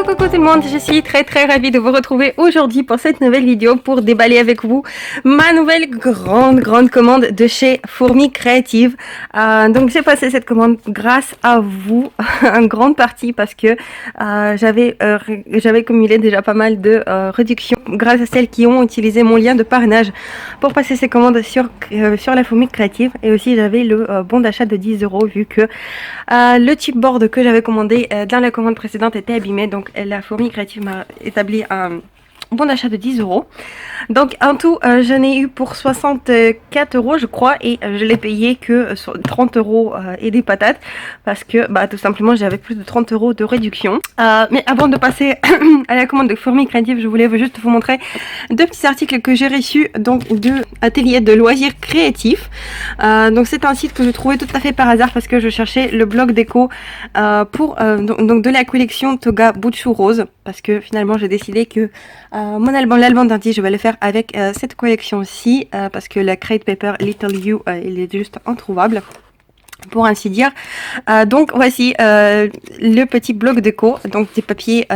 Coucou tout le monde, je suis très ravie de vous retrouver aujourd'hui pour cette nouvelle vidéo pour déballer avec vous ma nouvelle grande commande de chez Fourmi Créative. Donc j'ai passé cette commande grâce à vous en grande partie parce que j'avais cumulé déjà pas mal de réductions grâce à celles qui ont utilisé mon lien de parrainage pour passer ces commandes sur la Fourmi Créative, et aussi j'avais le bon d'achat de 10 € vu que le chipboard que j'avais commandé dans la commande précédente était abîmé, donc la Fourmi Créative m'a établi un bon d'achat de 10 €. Donc en tout, j'en ai eu pour 64 € je crois, et je l'ai payé que 30 € et des patates parce que tout simplement j'avais plus de 30 € de réduction. Mais avant de passer à la commande de Fourmi Créative, je voulais juste vous montrer deux petits articles que j'ai reçus donc de Atelier de loisirs créatifs. Donc c'est un site que je trouvais tout à fait par hasard parce que je cherchais le bloc déco pour donc de la collection Toga Butchu Rose, parce que finalement j'ai décidé que l'album d'Andy, je vais le faire avec cette collection-ci parce que la Crate Paper Little You, il est juste introuvable, pour ainsi dire. Donc voici le petit bloc déco, donc des papiers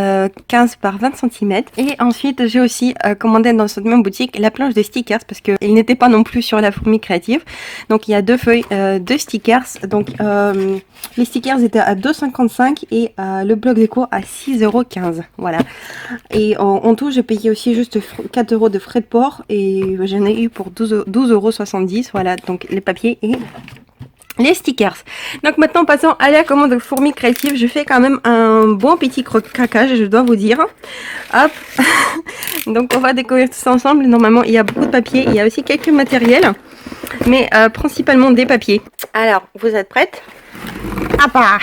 15 par 20 cm. Et ensuite j'ai aussi commandé dans cette même boutique la planche de stickers parce qu'il n'était pas non plus sur la Fourmi Créative. Donc il y a deux feuilles de stickers. Donc les stickers étaient à 2,55 € et le bloc déco à 6,15 €. Voilà. Et en tout j'ai payé aussi juste 4 € de frais de port et j'en ai eu pour 12,70 €. Voilà, donc les papiers et les stickers. Donc maintenant passons à la commande de Fourmi Créative. Je fais quand même un bon petit craquage, je dois vous dire. Hop. Donc on va découvrir tout ça ensemble. Normalement il y a beaucoup de papiers, il y a aussi quelques matériels, mais principalement des papiers. Alors vous êtes prêtes? À part.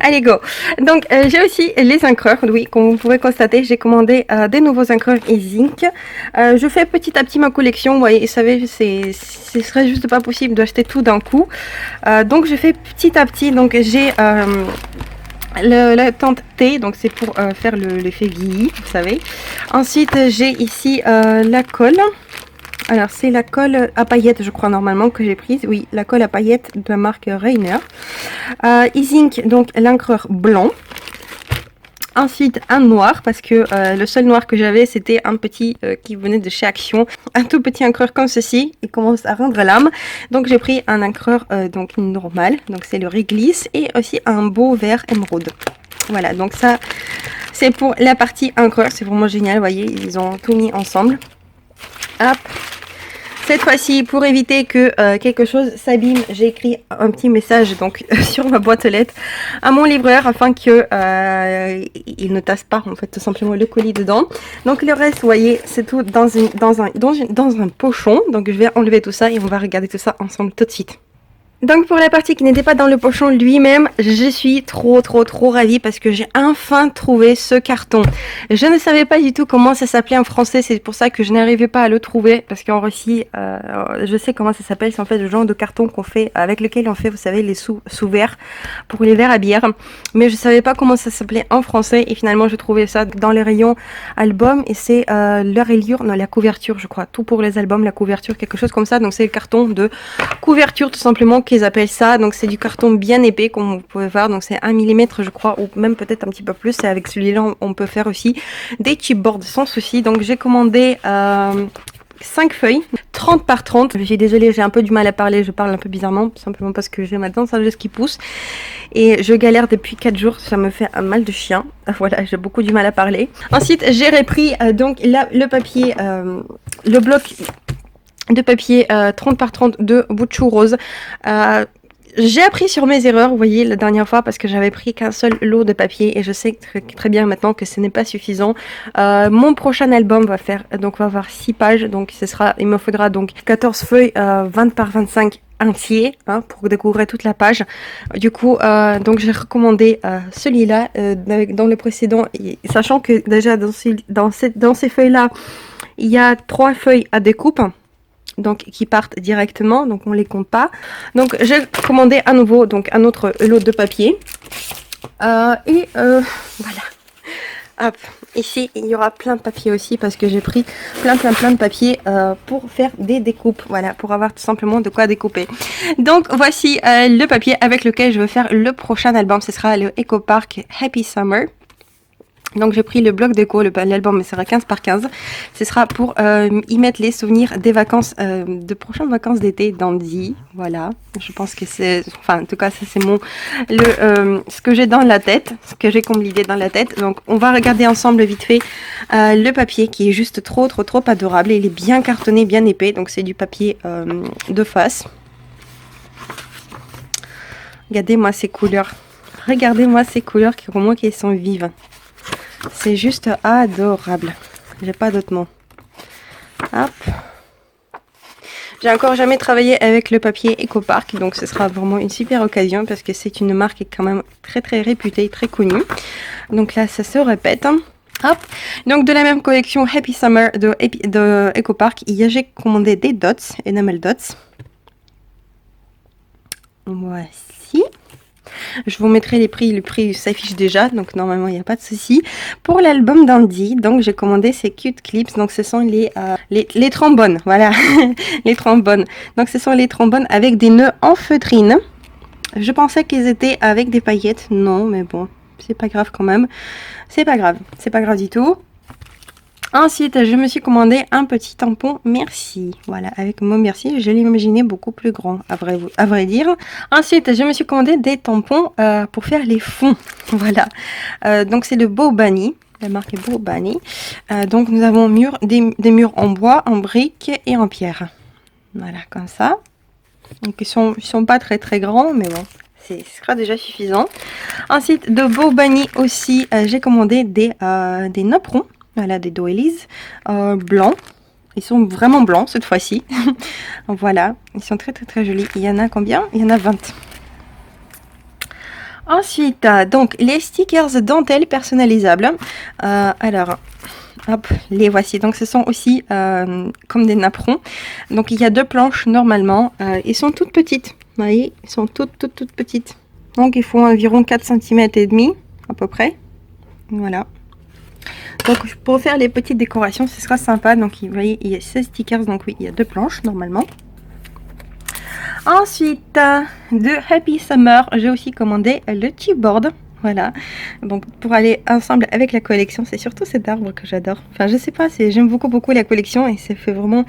Allez go. Donc j'ai aussi les encreurs. Oui, comme vous pouvez constater, j'ai commandé des nouveaux encreurs e-ink. Je fais petit à petit ma collection. Vous voyez, vous savez, ce serait juste pas possible d'acheter tout d'un coup. Donc je fais petit à petit. Donc j'ai la tente T, donc c'est pour faire l'effet vieilli, vous savez. Ensuite j'ai ici la colle. Alors c'est la colle à paillettes, je crois normalement, que j'ai prise. Oui, la colle à paillettes de la marque Rainer. E-ink, donc l'encreur blanc. Ensuite un noir, parce que le seul noir que j'avais c'était un petit qui venait de chez Action. Un tout petit encreur comme ceci, il commence à rendre l'âme. Donc j'ai pris un encreur donc normal, donc c'est le réglisse, et aussi un beau vert émeraude. Voilà, donc ça c'est pour la partie encreur, c'est vraiment génial, vous voyez, ils ont tout mis ensemble. Hop. Cette fois-ci, pour éviter que quelque chose s'abîme, j'ai écrit un petit message donc sur ma boîte aux lettres à mon livreur afin que il ne tasse pas en fait tout simplement le colis dedans. Donc le reste, vous voyez, c'est tout dans un pochon. Donc je vais enlever tout ça et on va regarder tout ça ensemble tout de suite. Donc pour la partie qui n'était pas dans le pochon lui-même, je suis trop ravie parce que j'ai enfin trouvé ce carton. Je ne savais pas du tout comment ça s'appelait en français, c'est pour ça que je n'arrivais pas à le trouver, parce qu'en Russie, je sais comment ça s'appelle, c'est en fait le genre de carton qu'on fait, avec lequel on fait, vous savez, les sous-verres pour les verres à bière. Mais je savais pas comment ça s'appelait en français, et finalement je trouvais ça dans les rayons albums, et c'est leur rayure, non, la couverture je crois, tout pour les albums, la couverture, quelque chose comme ça. Donc c'est le carton de couverture tout simplement qu'ils appellent ça. Donc c'est du carton bien épais comme vous pouvez voir, donc c'est 1 mm je crois, ou même peut-être un petit peu plus. Et avec celui-là on peut faire aussi des chipboards sans souci. Donc j'ai commandé 5 feuilles 30 par 30. Je suis désolée, j'ai un peu du mal à parler, je parle un peu bizarrement, tout simplement parce que j'ai ma dent sagesse qui pousse et je galère depuis 4 jours, ça me fait un mal de chien. Voilà, j'ai beaucoup du mal à parler. Ensuite j'ai repris donc là le papier, le bloc de papier 30 par 30 de Butchu Rose. J'ai appris sur mes erreurs, vous voyez, la dernière fois, parce que j'avais pris qu'un seul lot de papier et je sais très bien maintenant que ce n'est pas suffisant. Mon prochain album va avoir 6 pages, donc il me faudra donc 14 feuilles 20 par 25 entiers pour découvrir toute la page. Du coup, donc j'ai recommandé celui-là dans le précédent, sachant que déjà dans ces feuilles-là, il y a 3 feuilles à découpe, donc qui partent directement, donc on les compte pas. Donc j'ai commandé à nouveau donc un autre lot de papier voilà. Hop, ici il y aura plein de papier aussi parce que j'ai pris plein de papier pour faire des découpes, voilà, pour avoir tout simplement de quoi découper. Donc voici le papier avec lequel je vais faire le prochain album, ce sera le Eco Park Happy Summer. Donc j'ai pris le bloc déco, l'album sera 15 par 15. Ce sera pour y mettre les souvenirs des vacances, de prochaines vacances d'été d'Andy. Voilà, je pense que c'est, enfin en tout cas ça c'est ce que j'ai dans la tête, ce que j'ai comme l'idée dans la tête. Donc on va regarder ensemble vite fait le papier qui est juste trop adorable. Et il est bien cartonné, bien épais, donc c'est du papier de face. Regardez-moi ces couleurs. Regardez-moi ces couleurs comment elles sont vives. C'est juste adorable. J'ai pas d'autre mot. Hop. J'ai encore jamais travaillé avec le papier EcoPark, donc ce sera vraiment une super occasion parce que c'est une marque qui est quand même très réputée, très connue. Donc là, ça se répète. Hop. Donc de la même collection Happy Summer de EcoPark, j'ai commandé des dots, enamel dots. Voici. Je vous mettrai les prix. Le prix s'affiche déjà, donc normalement il n'y a pas de souci. Pour l'album d'Andy, donc j'ai commandé ces cute clips. Donc ce sont les trombones, voilà, les trombones. Donc ce sont les trombones avec des nœuds en feutrine. Je pensais qu'ils étaient avec des paillettes, non, mais bon, c'est pas grave quand même. C'est pas grave du tout. Ensuite, je me suis commandé un petit tampon Merci. Voilà, avec mot merci, je l'imaginais beaucoup plus grand, à vrai dire. Ensuite, je me suis commandé des tampons pour faire les fonds. Voilà. Donc, c'est le Beau Bunny. La marque est Beau Bunny. Donc, nous avons des murs en bois, en briques et en pierre. Voilà, comme ça. Donc, ils sont pas très grands, mais bon. Ce sera déjà suffisant. Ensuite, de Beau Bunny aussi, j'ai commandé des napperons. Voilà, des doilies blancs. Ils sont vraiment blancs cette fois-ci. Voilà, ils sont très jolis. Il y en a combien? Il y en a 20. Ensuite, donc les stickers dentelle personnalisables. Alors, hop, les voici. Donc ce sont aussi comme des napperons. Donc il y a 2 planches normalement. Ils sont toutes petites. Vous voyez, ils sont toutes petites. Donc ils font environ 4 cm et demi à peu près. Voilà. Donc pour faire les petites décorations, ce sera sympa. Donc vous voyez, il y a 16 stickers. Donc oui, il y a 2 planches normalement. Ensuite, de Happy Summer, j'ai aussi commandé le chipboard. Voilà, donc pour aller ensemble avec la collection, c'est surtout cet arbre que j'adore. Enfin, je sais pas, j'aime beaucoup la collection et ça fait vraiment,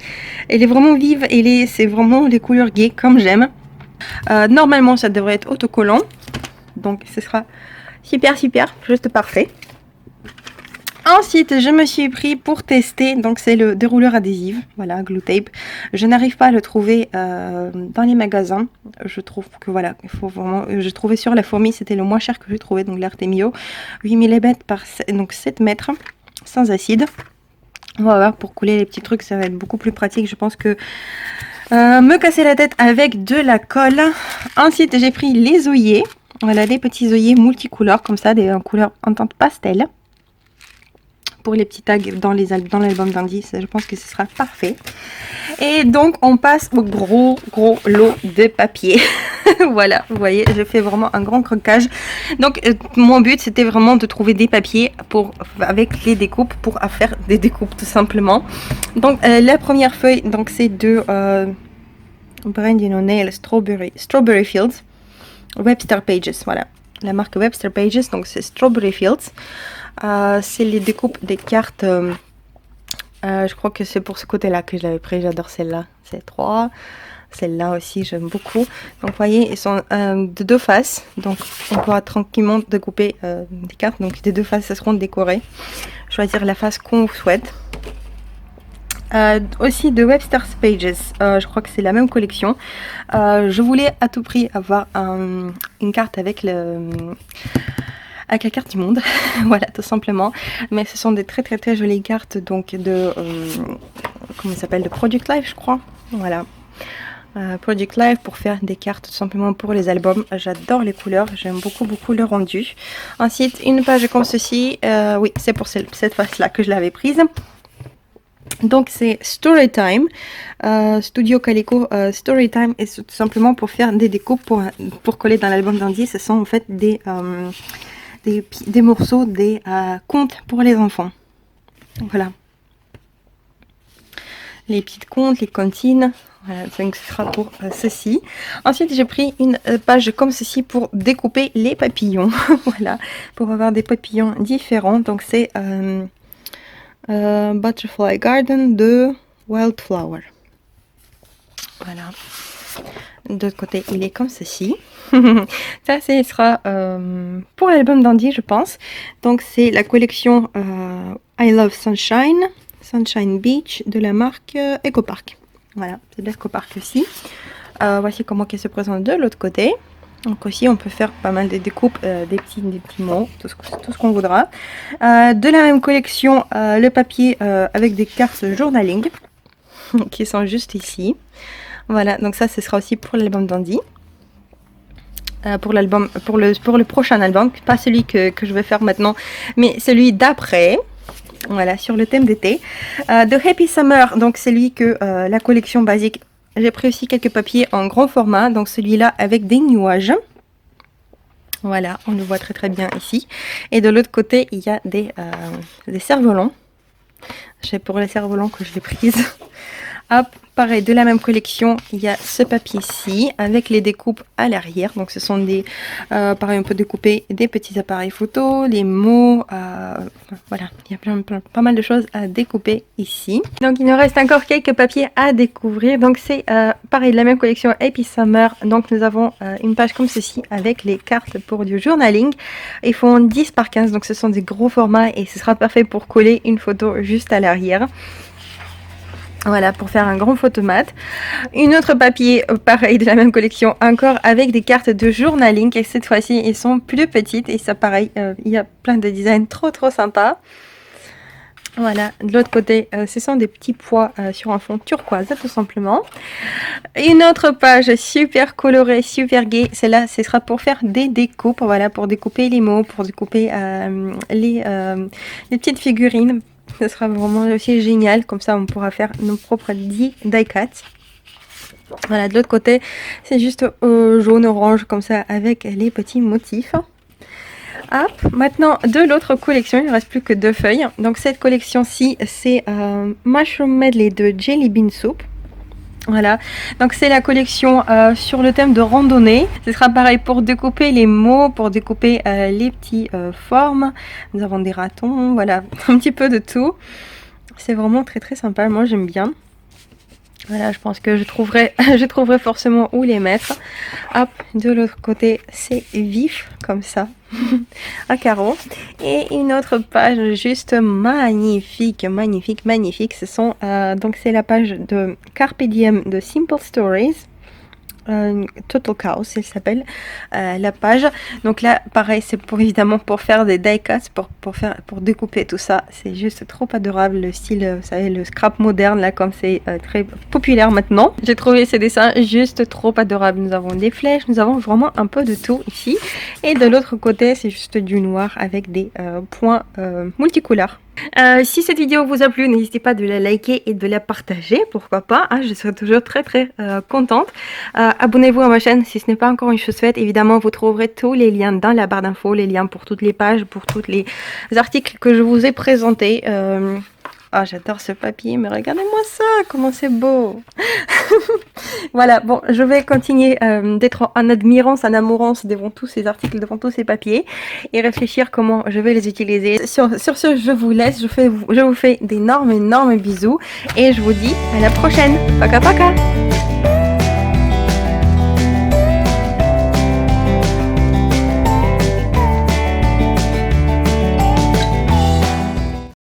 elle est vraiment vive et c'est vraiment les couleurs gays comme j'aime. Normalement, ça devrait être autocollant, donc ce sera super, juste parfait. Ensuite, je me suis pris pour tester, donc c'est le dérouleur adhésif, voilà, glue tape. Je n'arrive pas à le trouver dans les magasins. Je trouve que voilà, il faut vraiment. J'ai trouvé sur la fourmi, c'était le moins cher que j'ai trouvé, donc l'Artemio, 8 mm par donc 7 mètres, sans acide. On va voir, pour couler les petits trucs, ça va être beaucoup plus pratique. Je pense que me casser la tête avec de la colle. Ensuite, j'ai pris les œillets, voilà, des petits œillets multicouleurs comme ça, des couleurs en teinte pastel. Pour les petits tags dans l'album d'indices, je pense que ce sera parfait. Et donc on passe au gros lot de papier. Voilà, vous voyez, je fais vraiment un grand croquage. Donc mon but c'était vraiment de trouver des papiers avec les découpes pour faire des découpes tout simplement. Donc la première feuille, donc c'est de Brandy O'Neill Strawberry Fields Webster Pages. Voilà, la marque Webster Pages, donc c'est Strawberry Fields. C'est les découpes des cartes. Je crois que c'est pour ce côté-là que je l'avais pris. J'adore celle-là. C'est 3. Celle-là aussi, j'aime beaucoup. Donc, vous voyez, ils sont de 2 faces. Donc, on pourra tranquillement découper des cartes. Donc, des 2 faces, elles seront décorées. Choisir la face qu'on souhaite. Aussi de Webster's Pages. Je crois que c'est la même collection. Je voulais à tout prix avoir une carte avec la carte du monde. Voilà, tout simplement. Mais ce sont des très jolies cartes, donc de comment ça s'appelle, de Product Life, je crois. Voilà, Product Life, pour faire des cartes tout simplement pour les albums. J'adore les couleurs, j'aime beaucoup le rendu. Ensuite, une page comme ceci. Oui, c'est pour cette face là que je l'avais prise. Donc c'est Storytime, Studio Calico Storytime, et c'est tout simplement pour faire des découpes pour coller dans l'album d'Andy. Ce sont en fait des morceaux, des contes pour les enfants. Voilà. Les petites contes, les comptines. Voilà, donc ce sera pour ceci. Ensuite, j'ai pris une page comme ceci pour découper les papillons. Voilà, pour avoir des papillons différents. Donc c'est Butterfly Garden de Wildflower. Voilà. De l'autre côté, il est comme ceci. Ça, ce sera pour l'album d'Andy, je pense. Donc, c'est la collection I Love Sunshine, Sunshine Beach de la marque EcoPark. Voilà, c'est de l'EcoPark aussi. Voici comment elle se présente de l'autre côté. Donc aussi, on peut faire pas mal de découpes, des petits mots, tout ce qu'on voudra. De la même collection, le papier avec des cartes journaling qui sont juste ici. Voilà, donc ça, ce sera aussi pour l'album d'Andy. Pour le prochain album, pas celui que je vais faire maintenant, mais celui d'après. Voilà, sur le thème d'été. The Happy Summer, donc celui que la collection basique. J'ai pris aussi quelques papiers en grand format, donc celui-là avec des nuages. Voilà, on le voit très très bien ici. Et de l'autre côté, il y a des cerfs-volants. C'est pour les cerfs-volants que je l'ai prise. Hop, pareil, de la même collection, il y a ce papier-ci avec les découpes à l'arrière. Donc ce sont des, pareil, on peut découper des petits appareils photo, les mots, voilà, il y a pas mal de choses à découper ici. Donc il nous reste encore quelques papiers à découvrir. Donc c'est pareil, de la même collection Happy Summer. Donc nous avons une page comme ceci avec les cartes pour du journaling. Ils font 10 par 15, donc ce sont des gros formats et ce sera parfait pour coller une photo juste à l'arrière. Voilà, pour faire un grand photomat. Une autre papier, pareil, de la même collection, encore avec des cartes de journaling. Et cette fois-ci, elles sont plus petites. Et ça, pareil, il y a plein de designs trop sympas. Voilà, de l'autre côté, ce sont des petits pois sur un fond turquoise, tout simplement. Une autre page super colorée, super gaie. Celle-là, ce sera pour faire des découpes. Voilà, pour découper les mots, pour découper les petites figurines. Ce sera vraiment aussi génial, comme ça on pourra faire nos propres die cuts. Voilà, de l'autre côté, c'est juste jaune, orange, comme ça, avec les petits motifs. Hop, maintenant, de l'autre collection, il ne reste plus que 2 feuilles. Donc cette collection-ci, c'est Mushroom Medley de Jelly Bean Soup. Voilà, donc c'est la collection sur le thème de randonnée. Ce sera pareil pour découper les mots, pour découper les petits formes. Nous avons des ratons, voilà, un petit peu de tout. C'est vraiment très sympa, moi j'aime bien. Voilà, je pense que je trouverai forcément où les mettre. Hop, de l'autre côté, c'est vif, comme ça, à carreaux. Et une autre page juste magnifique. Ce sont, donc c'est la page de Carpe Diem de Simple Stories. Total Chaos, il s'appelle la page. Donc là, pareil, c'est évidemment pour faire des die cuts, pour découper tout ça. C'est juste trop adorable, le style, vous savez, le scrap moderne, là, comme c'est très populaire maintenant. J'ai trouvé ces dessins juste trop adorables. Nous avons des flèches, nous avons vraiment un peu de tout ici. Et de l'autre côté, c'est juste du noir avec des points multicouleurs. Si cette vidéo vous a plu, n'hésitez pas de la liker et de la partager, pourquoi pas, hein, je serai toujours très contente. Abonnez-vous à ma chaîne si ce n'est pas encore une chose faite. Évidemment, vous trouverez tous les liens dans la barre d'infos, les liens pour toutes les pages, pour tous les articles que je vous ai présentés. Ah, j'adore ce papier, mais regardez-moi ça, comment c'est beau. Voilà, bon, je vais continuer d'être en admirance, en amourance devant tous ces articles, devant tous ces papiers et réfléchir comment je vais les utiliser. Sur ce, je vous laisse, je vous fais d'énormes bisous et je vous dis à la prochaine. Paka paka.